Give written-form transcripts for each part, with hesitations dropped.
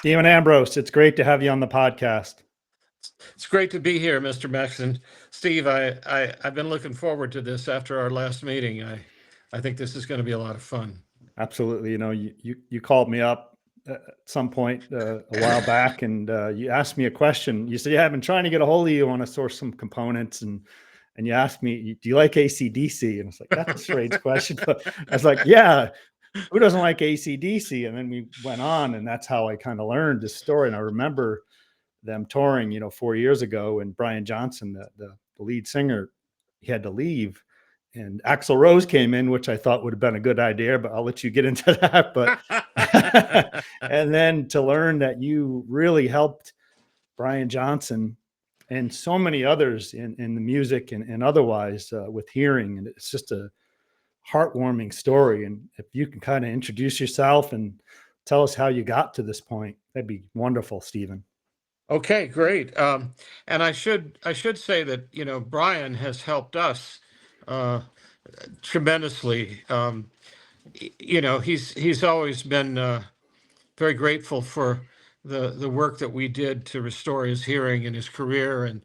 Stephen Ambrose, it's great to have you on the podcast. It's great to be here, Mr. Maxon. Steve, I've been looking forward to this after our last meeting. I think this is going to be a lot of fun. Absolutely. You called me up at some point a while back, and you asked me a question. You said, "Yeah, I've been trying to get a hold of you. I want to source some components." And you asked me, "Do you like AC/DC?" And I was like, "That's a strange question." But I was like, "Yeah, who doesn't like AC/DC?" And then we went on, and that's how I kind of learned this story. And I remember them touring, 4 years ago, and Brian Johnson, the lead singer, he had to leave, and Axl Rose came in, which I thought would have been a good idea, but I'll let you get into that. But and then to learn that you really helped Brian Johnson and so many others in the music and otherwise with hearing, and it's just a heartwarming story. And if you can kind of introduce yourself and tell us how you got to this point, that'd be wonderful, Stephen. Okay, great. And I should say that Brian has helped us tremendously. He's always been very grateful for the work that we did to restore his hearing and his career, and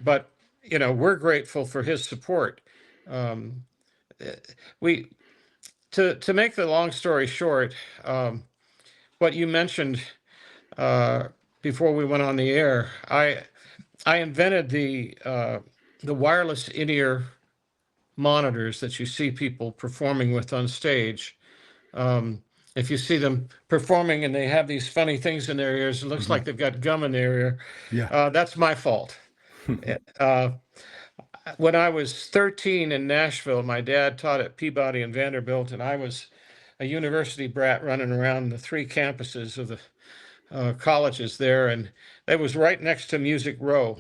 but we're grateful for his support. Um, we to make the long story short, what you mentioned before we went on the air, I invented the wireless in-ear monitors that you see people performing with on stage. If you see them performing and they have these funny things in their ears, it looks like they've got gum in their ear. Yeah. That's my fault. When I was 13 in Nashville, my dad taught at Peabody and Vanderbilt, and I was a university brat running around the 3 campuses of the colleges there, and that was right next to Music Row.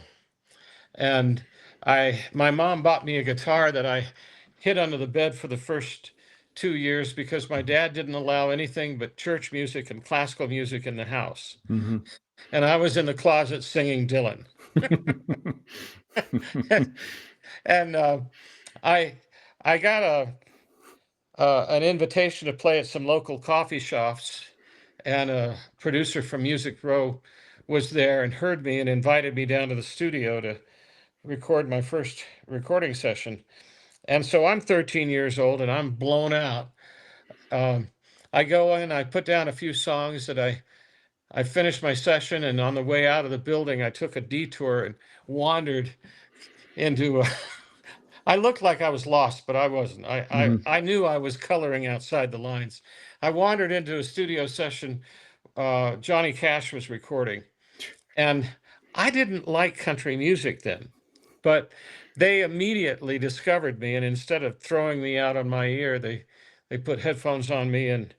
And my mom bought me a guitar that I hid under the bed for the first 2 years because my dad didn't allow anything but church music and classical music in the house. Mm-hmm. And I was in the closet singing Dylan. and I got an invitation to play at some local coffee shops, and a producer from Music Row was there and heard me and invited me down to the studio to record my first recording session. And so I'm 13 years old and I'm blown out. I go in, I put down a few songs that I finished my session, and on the way out of the building, I took a detour and wandered into a. I looked like I was lost, but I wasn't. I knew I was coloring outside the lines. I wandered into a studio session Johnny Cash was recording, and I didn't like country music then, but they immediately discovered me, and instead of throwing me out on my ear, they put headphones on me, and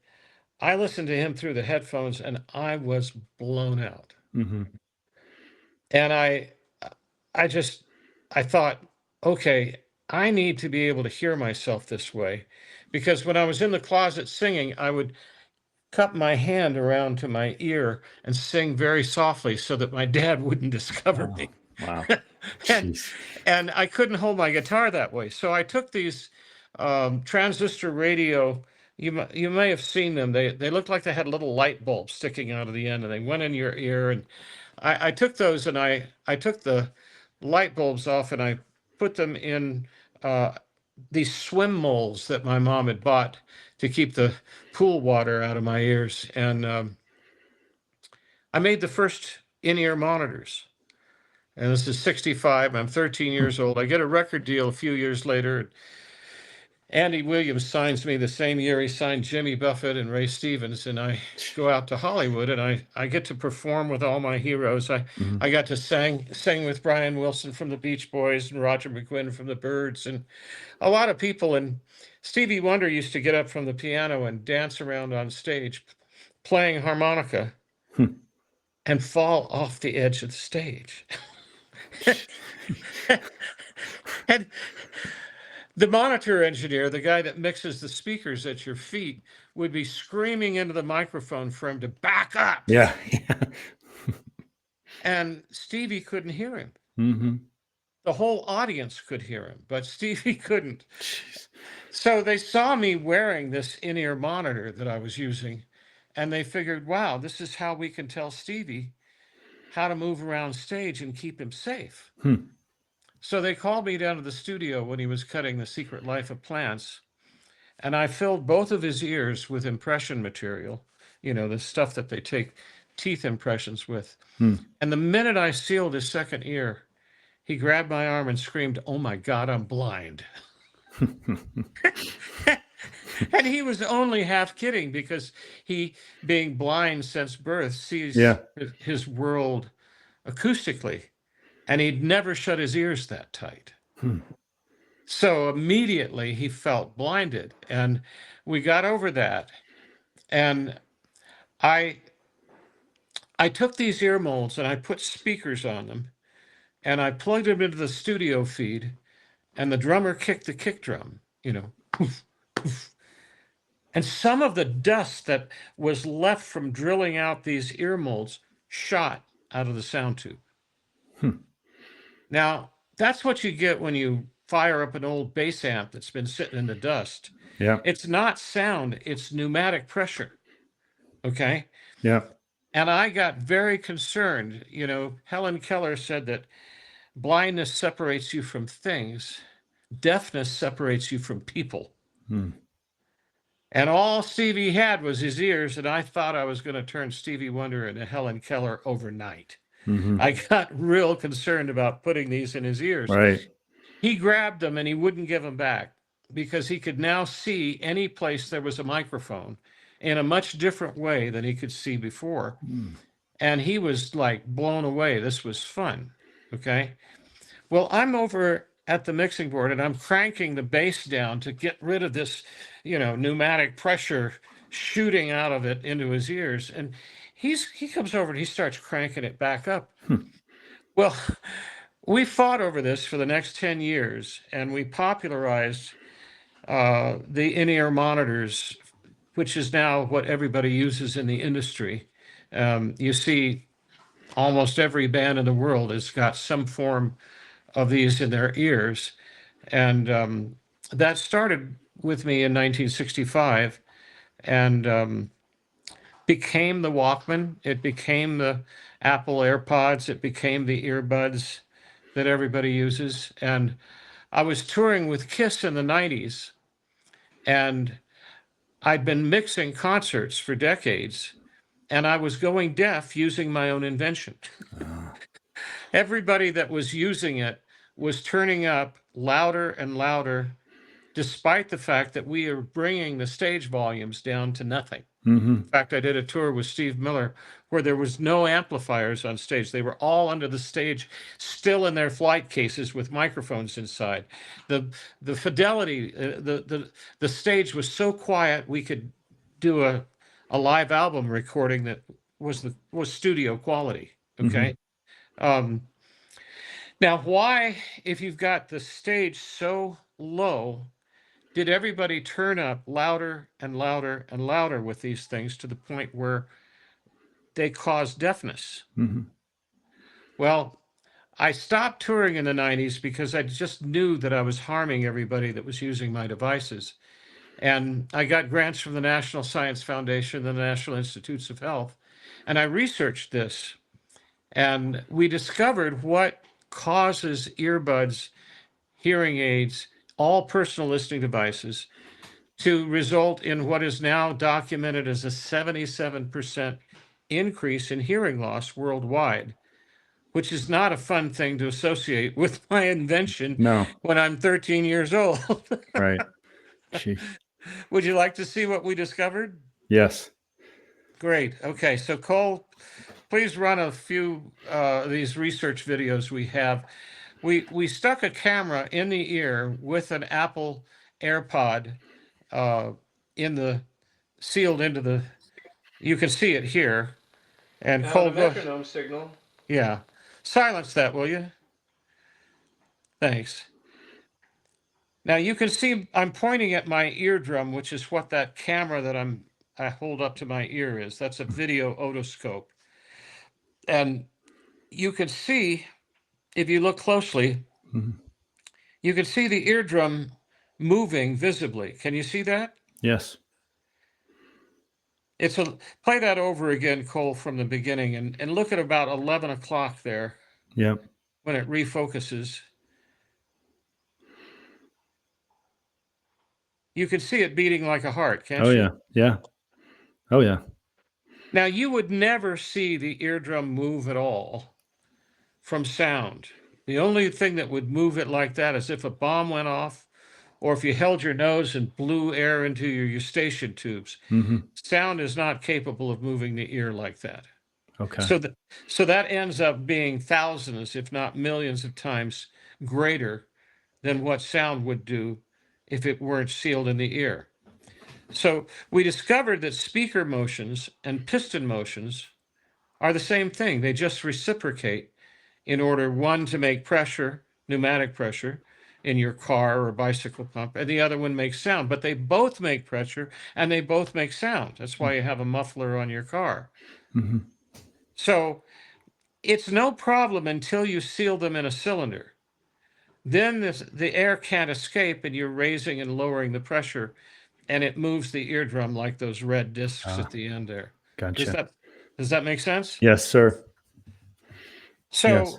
I listened to him through the headphones, and I was blown out. Mm-hmm. And I thought, okay, I need to be able to hear myself this way, because when I was in the closet singing, I would cup my hand around to my ear and sing very softly so that my dad wouldn't discover me. Wow. and I couldn't hold my guitar that way. So I took these transistor radio. You may have seen them. They looked like they had little light bulbs sticking out of the end, and they went in your ear. And I took those, and I took the light bulbs off, and I put them in these swim molds that my mom had bought to keep the pool water out of my ears. And I made the first in-ear monitors. And this is 65. I'm 13 years old. I get a record deal a few years later. Andy Williams signs me the same year he signed Jimmy Buffett and Ray Stevens. And I go out to Hollywood, and I get to perform with all my heroes. I got to sing with Brian Wilson from the Beach Boys and Roger McGuinn from the Byrds, and a lot of people. And Stevie Wonder used to get up from the piano and dance around on stage playing harmonica and fall off the edge of the stage. And the monitor engineer, the guy that mixes the speakers at your feet, would be screaming into the microphone for him to back up. Yeah. And Stevie couldn't hear him. Mm-hmm. The whole audience could hear him, but Stevie couldn't. So they saw me wearing this in-ear monitor that I was using, and they figured, wow, this is how we can tell Stevie how to move around stage and keep him safe. So they called me down to the studio when he was cutting The Secret Life of Plants, and I filled both of his ears with impression material, the stuff that they take teeth impressions with. And the minute I sealed his second ear, he grabbed my arm and screamed, "Oh my God, I'm blind." And he was only half kidding, because he, being blind since birth, sees his world acoustically, and he'd never shut his ears that tight. So immediately he felt blinded, and we got over that. And I took these ear molds and I put speakers on them, and I plugged them into the studio feed, and the drummer kicked the kick drum, poof, poof. And some of the dust that was left from drilling out these ear molds shot out of the sound tube. Now, that's what you get when you fire up an old bass amp that's been sitting in the dust. Yeah. It's not sound, it's pneumatic pressure. Okay? Yeah. And I got very concerned. Helen Keller said that blindness separates you from things, deafness separates you from people. And all Stevie had was his ears, and I thought I was going to turn Stevie Wonder into Helen Keller overnight. I got real concerned about putting these in his ears. Right. He grabbed them and he wouldn't give them back, because he could now see any place there was a microphone in a much different way than he could see before. And he was like blown away. This was fun. Okay. Well, I'm over at the mixing board and I'm cranking the bass down to get rid of this, pneumatic pressure shooting out of it into his ears. And he comes over and he starts cranking it back up. Well, we fought over this for the next 10 years, and we popularized the in-ear monitors, which is now what everybody uses in the industry. You see almost every band in the world has got some form of these in their ears. And that started with me in 1965 and became the Walkman. It became the Apple AirPods. It became the earbuds that everybody uses. And I was touring with Kiss in the 90s, and I'd been mixing concerts for decades, and I was going deaf using my own invention. Everybody that was using it was turning up louder and louder, despite the fact that we are bringing the stage volumes down to nothing. In fact, I did a tour with Steve Miller where there was no amplifiers on stage. They were all under the stage, still in their flight cases with microphones inside. The fidelity, the stage was so quiet we could do a live album recording that was studio quality. Okay. Now, why, if you've got the stage so low, did everybody turn up louder and louder and louder with these things to the point where they caused deafness? Well, I stopped touring in the 90s because I just knew that I was harming everybody that was using my devices. And I got grants from the National Science Foundation, the National Institutes of Health, and I researched this. And we discovered what causes earbuds, hearing aids, all personal listening devices, to result in what is now documented as a 77% increase in hearing loss worldwide, which is not a fun thing to associate with my invention when I'm 13 years old. Right. Would you like to see what we discovered? Yes. Great. Okay, so Cole, please run a few of these research videos we have. We stuck a camera in the ear with an Apple AirPod sealed into the, you can see it here. And Cole, the metronome signal. Yeah. Silence that, will you? Thanks. Now you can see I'm pointing at my eardrum, which is what that camera that I hold up to my ear is. That's a video otoscope. And you can see, if you look closely, you can see the eardrum moving visibly. Can you see that? Yes. Play that over again, Cole, from the beginning, and look at about 11 o'clock there. Yep. When it refocuses. You can see it beating like a heart, can't you? Oh yeah. Yeah. Oh yeah. Now, you would never see the eardrum move at all from sound. The only thing that would move it like that is if a bomb went off, or if you held your nose and blew air into your eustachian tubes. Mm-hmm. Sound is not capable of moving the ear like that. Okay. So that ends up being thousands, if not millions of times greater than what sound would do if it weren't sealed in the ear. So we discovered that speaker motions and piston motions are the same thing. They just reciprocate in order, one, to make pressure, pneumatic pressure, in your car or bicycle pump, and the other one makes sound. But they both make pressure and they both make sound. That's why you have a muffler on your car. Mm-hmm. So it's no problem until you seal them in a cylinder. Then the air can't escape and you're raising and lowering the pressure, and it moves the eardrum like those red discs at the end there. Gotcha. Does that make sense? Yes, sir. So Yes.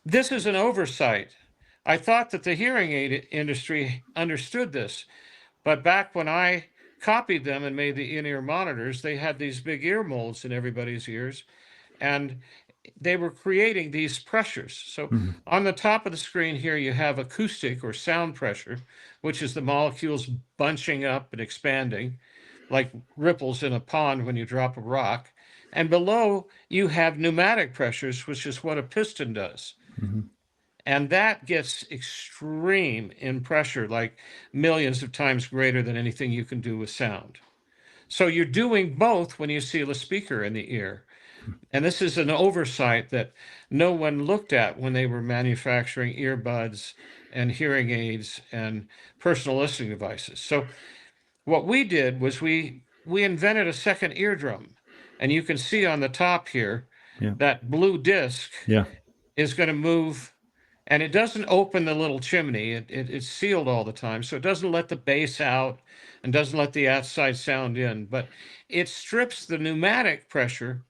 this is an oversight. I thought that the hearing aid industry understood this, but back when I copied them and made the in-ear monitors, they had these big ear molds in everybody's ears, and they were creating these pressures. So Mm-hmm. on the top of the screen here, you have acoustic or sound pressure, which is the molecules bunching up and expanding like ripples in a pond when you drop a rock. And below, you have pneumatic pressures, which is what a piston does. Mm-hmm. And that gets extreme in pressure, like millions of times greater than anything you can do with sound. So you're doing both when you seal a speaker in the ear. And this is an oversight that no one looked at when they were manufacturing earbuds and hearing aids and personal listening devices. So what we did was we invented a second eardrum. And you can see on the top here, that blue disc is going to move, and it doesn't open the little chimney. It's sealed all the time, so it doesn't let the bass out and doesn't let the outside sound in, but it strips the pneumatic pressure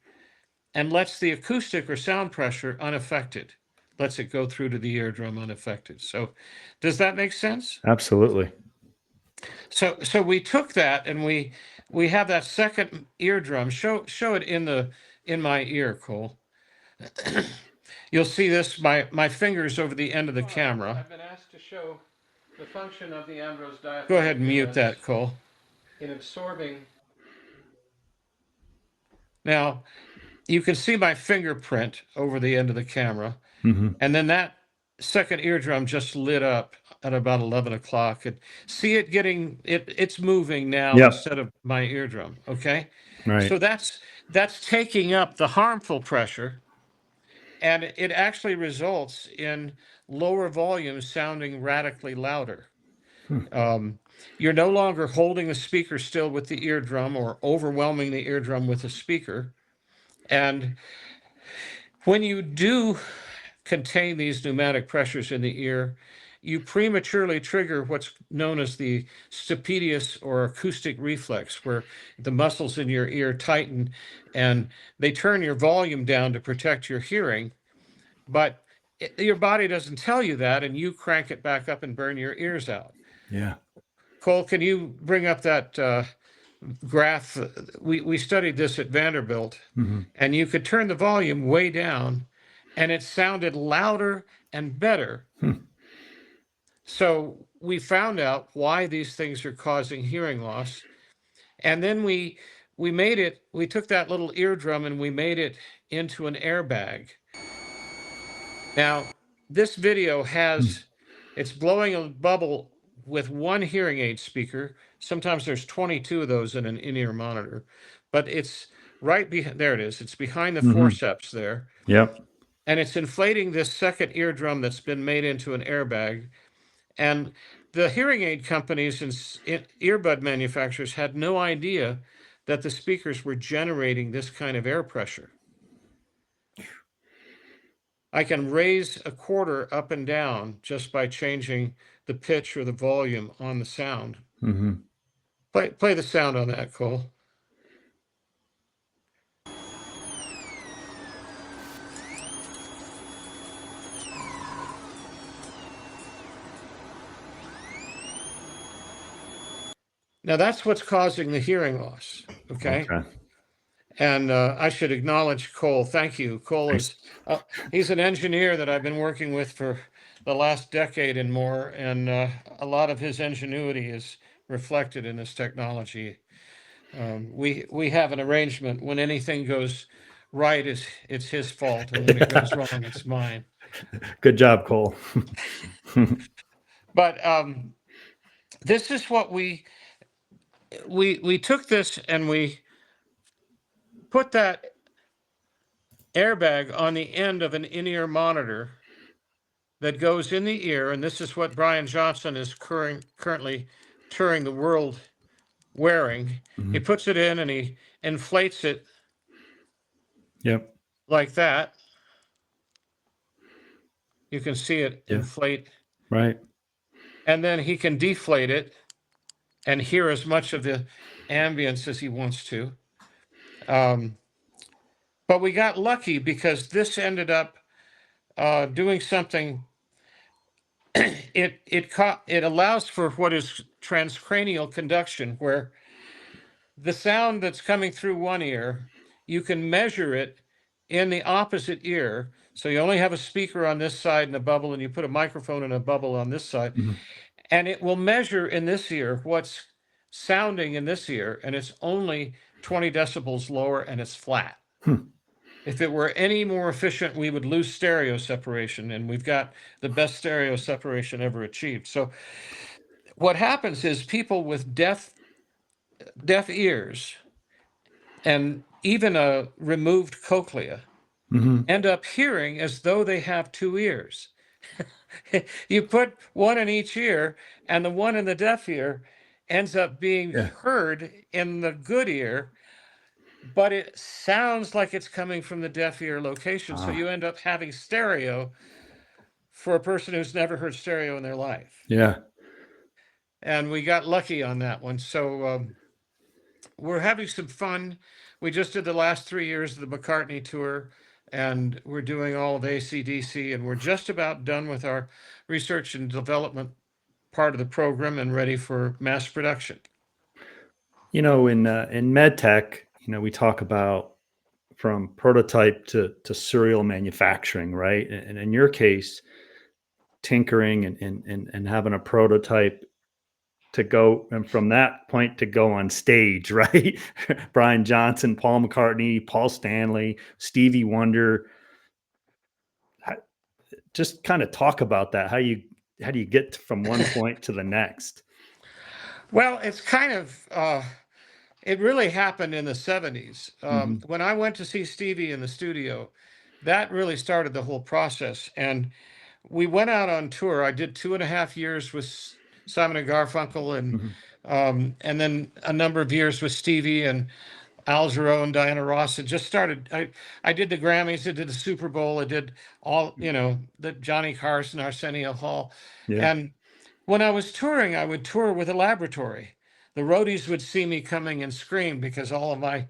and lets the acoustic or sound pressure unaffected, lets it go through to the eardrum unaffected. So does that make sense? Absolutely. So we took that and we have that second eardrum. Show it in my ear, Cole. You'll see this, my fingers over the end of the camera. I've been asked to show the function of the Ambrose diaphragm. Go ahead and mute that, Cole. In absorbing. Now, you can see my fingerprint over the end of the camera. Mm-hmm. And then that second eardrum just lit up at about 11 o'clock. And see it getting, it's moving now instead of my eardrum, okay? Right. So that's taking up the harmful pressure, and it actually results in lower volumes sounding radically louder. You're no longer holding the speaker still with the eardrum or overwhelming the eardrum with the speaker. And when you do contain these pneumatic pressures in the ear, you prematurely trigger what's known as the stapedius or acoustic reflex, where the muscles in your ear tighten and they turn your volume down to protect your hearing. But your body doesn't tell you that, and you crank it back up and burn your ears out. Yeah. Cole, can you bring up that graph? We studied this at Vanderbilt, and you could turn the volume way down, and it sounded louder and better. So we found out why these things are causing hearing loss. And then we took that little eardrum and we made it into an airbag. Now, this video it's blowing a bubble with one hearing aid speaker. Sometimes there's 22 of those in an in-ear monitor, but it's right behind, there it is. It's behind the forceps there. Yep. And it's inflating this second eardrum that's been made into an airbag. And the hearing aid companies and earbud manufacturers had no idea that the speakers were generating this kind of air pressure. I can raise a quarter up and down just by changing the pitch or the volume on the sound. Play the sound on that, Cole. Now that's what's causing the hearing loss. Okay. Okay. And I should acknowledge Cole. Thank you. Cole Thanks. is, he's an engineer that I've been working with for the last decade and more. And a lot of his ingenuity is reflected in this technology. We have an arrangement. When anything goes right, it's his fault. And when it goes wrong, it's mine. Good job, Cole. But this is what we took this and we put that airbag on the end of an in-ear monitor that goes in the ear, and this is what Brian Johnson is currently touring the world wearing. He puts it in and he inflates it Yep. like that. You can see it inflate. Right. And then he can deflate it and hear as much of the ambience as he wants to. But we got lucky because this ended up doing something. It allows for what is transcranial conduction, where the sound that's coming through one ear, you can measure it in the opposite ear. So you only have a speaker on this side and a bubble, and you put a microphone and a bubble on this side, and it will measure in this ear what's sounding in this ear, and it's only 20 decibels lower and it's flat. If it were any more efficient, we would lose stereo separation, and we've got the best stereo separation ever achieved. So what happens is people with deaf ears and even a removed cochlea end up hearing as though they have two ears. You put one in each ear, and the one in the deaf ear ends up being heard in the good ear, but it sounds like it's coming from the deaf ear location. So you end up having stereo for a person who's never heard stereo in their life. Yeah. And we got lucky on that one. So we're having some fun. We just did the last 3 years of the McCartney tour, and we're doing all of AC/DC, and we're just about done with our research and development part of the program and ready for mass production. In MedTech, we talk about from prototype to serial manufacturing, right? And in your case, tinkering and having a prototype to go, and from that point to go on stage, right? Brian Johnson, Paul McCartney, Paul Stanley, Stevie Wonder. Just kind of talk about that. How do you get from one point to the next? Well, it's kind of it really happened in the 70s. When I went to see Stevie in the studio, that really started the whole process. And we went out on tour. I did 2.5 years with Simon and Garfunkel, and then a number of years with Stevie and Al Jarreau and Diana Ross. It just started. I did the Grammys, I did the Super Bowl, I did all, the Johnny Carson, Arsenio Hall. Yeah. And when I was touring, I would tour with a laboratory. The roadies would see me coming and scream because all of my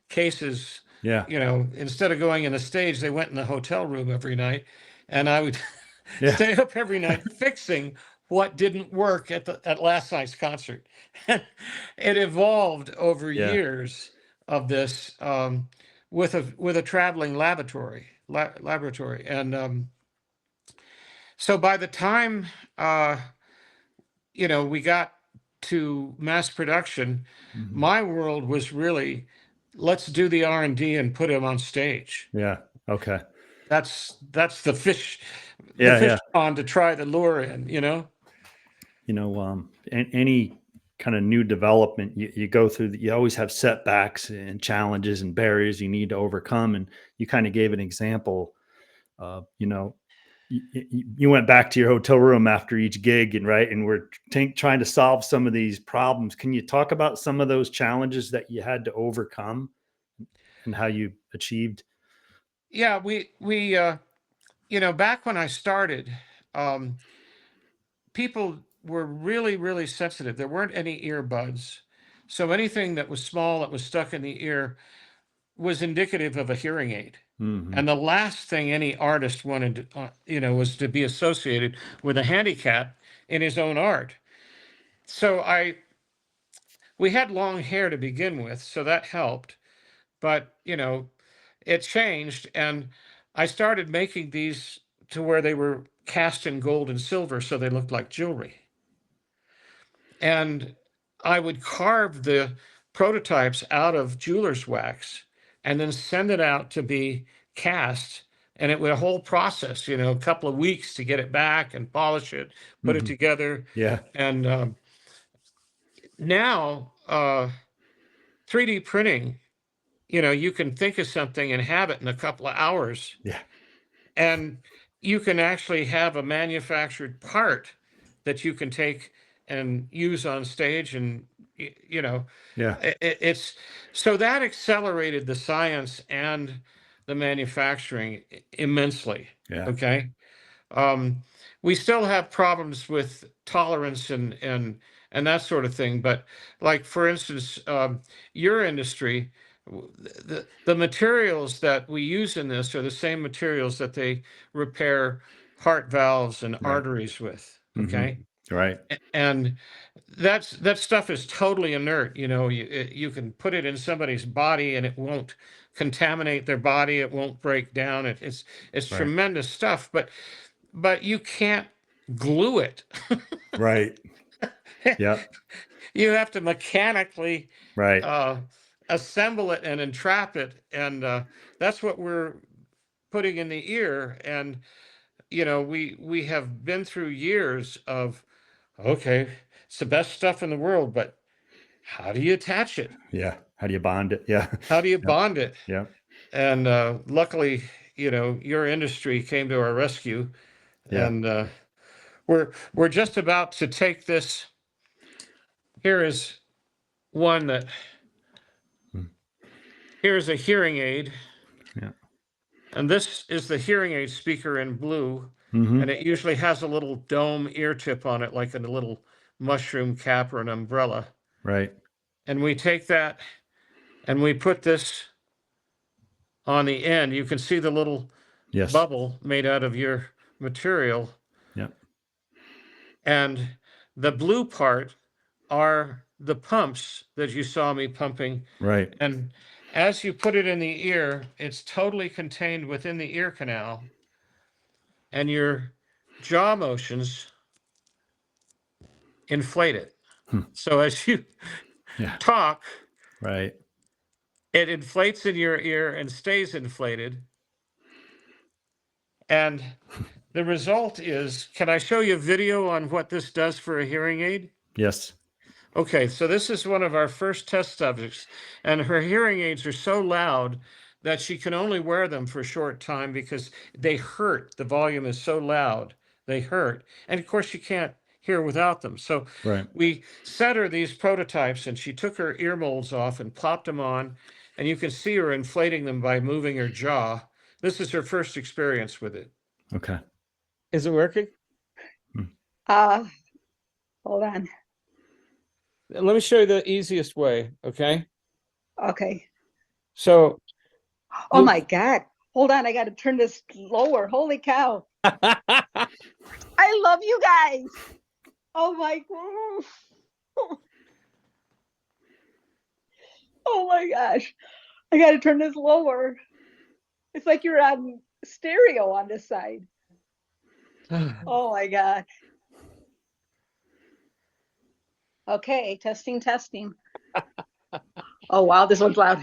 cases, instead of going in the stage, they went in the hotel room every night. And I would stay up every night fixing what didn't work at last night's concert. It evolved over years of this with a traveling laboratory. And so by the time we got to mass production, my world was really, let's do the R&D and put him on stage. Yeah. Okay. That's the fish pond to try the lure in, any kind of new development you go through, you always have setbacks and challenges and barriers you need to overcome. And you kind of gave an example of, you went back to your hotel room after each gig and we're trying to solve some of these problems. Can you talk about some of those challenges that you had to overcome and how you achieved? Yeah, we back when I started, people were really, really sensitive. There weren't any earbuds. So anything that was small that was stuck in the ear was indicative of a hearing aid. And the last thing any artist wanted, was to be associated with a handicap in his own art. So we had long hair to begin with, so that helped. But, it changed, and I started making these to where they were cast in gold and silver, so they looked like jewelry. And I would carve the prototypes out of jeweler's wax and then send it out to be cast. And it was a whole process, a couple of weeks to get it back and polish it, put it together. Yeah. And now 3D printing, you can think of something and have it in a couple of hours. Yeah. And you can actually have a manufactured part that you can take and use on stage. And, Yeah. it's so that accelerated the science and the manufacturing immensely. Yeah. Okay. We still have problems with tolerance and that sort of thing. But like, for instance, your industry, the materials that we use in this are the same materials that they repair heart valves and arteries with. Okay. Right. And that stuff is totally inert. You can put it in somebody's body and it won't contaminate their body. It won't break down. It's Right. tremendous stuff, but you can't glue it. Right. Yeah. You have to mechanically Right. assemble it and entrap it. And that's what we're putting in the ear. And, we have been through years of, okay, it's the best stuff in the world, but how do you attach it? Yeah. How do you bond it? Yeah. How do you Yep. bond it? Yeah. And luckily, your industry came to our rescue. Yeah. And we're just about to take this. Here is one that, here's a hearing aid. Yeah. And this is the hearing aid speaker in blue. Mhm. And it usually has a little dome ear tip on it, like a little mushroom cap or an umbrella. Right. And we take that and we put this on the end. You can see the little Yes. bubble made out of your material. Yeah. And the blue part are the pumps that you saw me pumping. Right. And as you put it in the ear, it's totally contained within the ear canal. And your jaw motions inflate it. So as you Yeah. talk, Right. it inflates in your ear and stays inflated. And the result is, can I show you a video on what this does for a hearing aid? Yes. Okay, so this is one of our first test subjects, and her hearing aids are so loud that she can only wear them for a short time because they hurt. The volume is so loud, they hurt. And of course, she can't hear without them. So Right. we sent her these prototypes, and she took her ear molds off and popped them on, and you can see her inflating them by moving her jaw. This is her first experience with it. Okay. Is it working? Hold on. Let me show you the easiest way, okay? Okay. So, Oh my God. Hold on. I got to turn this lower. Holy cow. I love you guys. Oh my God. Oh my gosh. I got to turn this lower. It's like you're on stereo on this side. Oh my God. Okay, testing. Oh wow, this one's loud.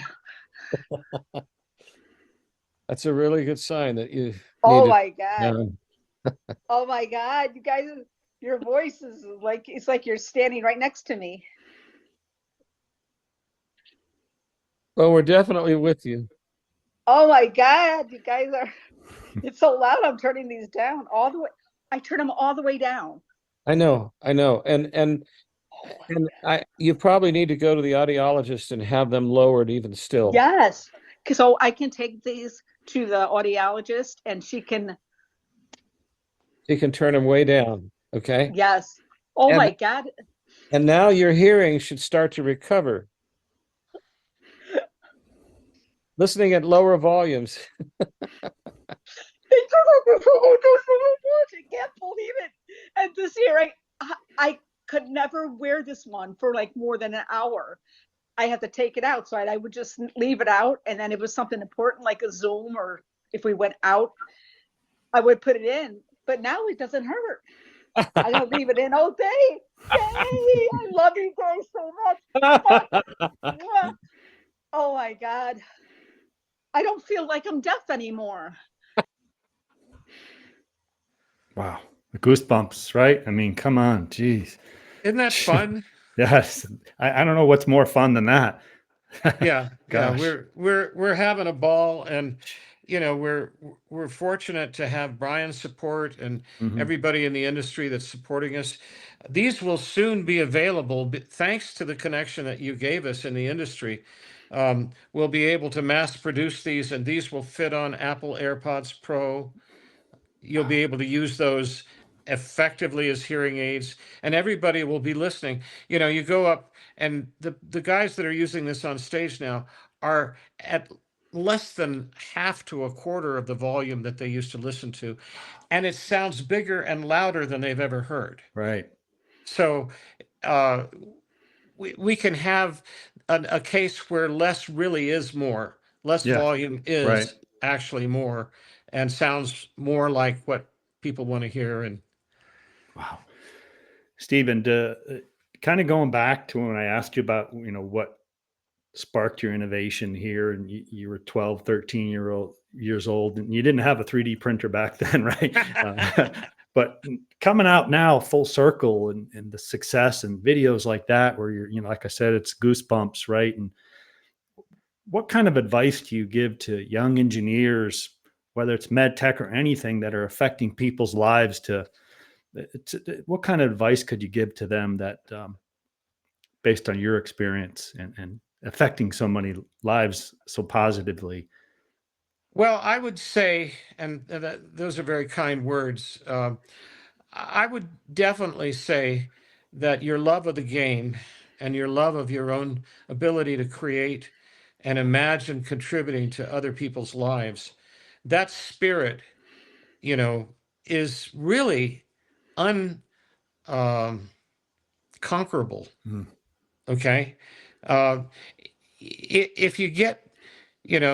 that's a really good sign that you Oh need my God. to, Oh my God, you guys, your voice is like, it's like you're standing right next to me. well, we're definitely with you. Oh my God, you guys are, it's so loud. I'm turning these down all the way. I turn them all the way down. I know. And you probably need to go to the audiologist and have them lowered even still. Yes, because so I can take these to the audiologist and she can. You can turn them way down. Okay. Yes. Oh And- my God. And now your hearing should start to recover. Listening at lower volumes. I can't believe it. And this year, I could never wear this one for like more than an hour. I had to take it out. So I would just leave it out. And then it was something important like a Zoom, or if we went out, I would put it in. But now it doesn't hurt. I don't leave it in all day. Yay! I love you guys so much. Oh my God. I don't feel like I'm deaf anymore. Wow. The goosebumps, right? I mean, come on. Geez. Isn't that fun? Yes. I don't know what's more fun than that. Yeah. Gosh. We're having a ball, and you know, we're fortunate to have Brian's support and Mhm. everybody in the industry that's supporting us. These will soon be available, thanks to the connection that you gave us in the industry. We'll be able to mass produce these, and these will fit on Apple AirPods Pro. You'll be able to use those effectively as hearing aids, and everybody will be listening. You know, you go up, and the guys that are using this on stage now are at less than half to a quarter of the volume that they used to listen to, and it sounds bigger and louder than they've ever heard. Right. So uh, we can have a case where less really is more. Less Yeah. volume is Right. actually more, and sounds more like what people want to hear. And Wow. Stephen, kind of going back to when I asked you about, what sparked your innovation here, and you were 12, 13 years old, and you didn't have a 3D printer back then, right? But coming out now full circle, and the success and videos like that, where you're, like I said, it's goosebumps, right? And what kind of advice do you give to young engineers, whether it's med tech or anything, that are affecting people's lives? What kind of advice could you give to them that, based on your experience and affecting so many lives so positively? well, I would say, and those are very kind words. I would definitely say that your love of the game and your love of your own ability to create and imagine contributing to other people's lives, that spirit, you know, is really unconquerable. Mm. Okay. If you get,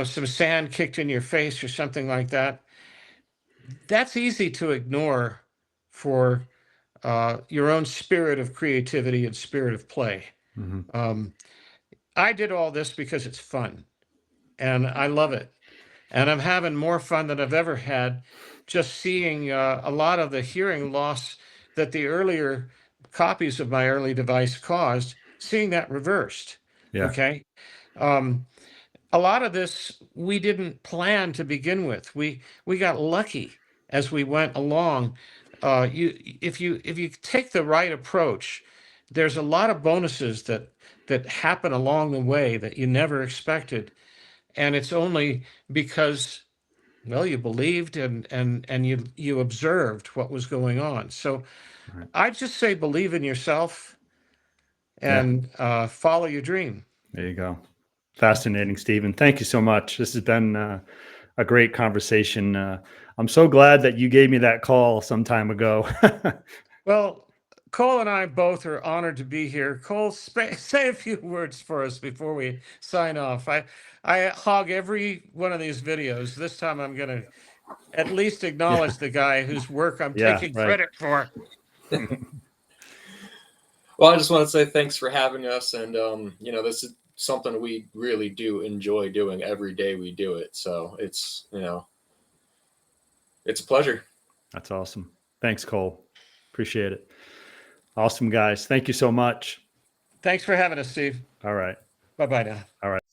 some sand kicked in your face or something like that, that's easy to ignore for your own spirit of creativity and spirit of play. Mm-hmm. I did all this because it's fun and I love it. And I'm having more fun than I've ever had, just seeing a lot of the hearing loss that the earlier copies of my early device caused, seeing that reversed. Yeah. Okay. Um, a lot of this we didn't plan to begin with. We got lucky as we went along. If you take the right approach, there's a lot of bonuses that happen along the way that you never expected, and it's only because, well, you believed and you observed what was going on. So Right. I just say believe in yourself Yeah. and follow your dream. There you go. Fascinating, Stephen. Thank you so much. This has been a great conversation. I'm so glad that you gave me that call some time ago. Well, Cole and I both are honored to be here. Cole, say a few words for us before we sign off. I hog every one of these videos. This time I'm going to at least acknowledge the guy whose work I'm Yeah, taking right. credit for. Well, I just want to say thanks for having us. And, this is something we really do enjoy doing every day we do it. So it's, it's a pleasure. That's awesome. Thanks, Cole. Appreciate it. Awesome, guys. Thank you so much. Thanks for having us, Steve. All right. Bye-bye now. All right.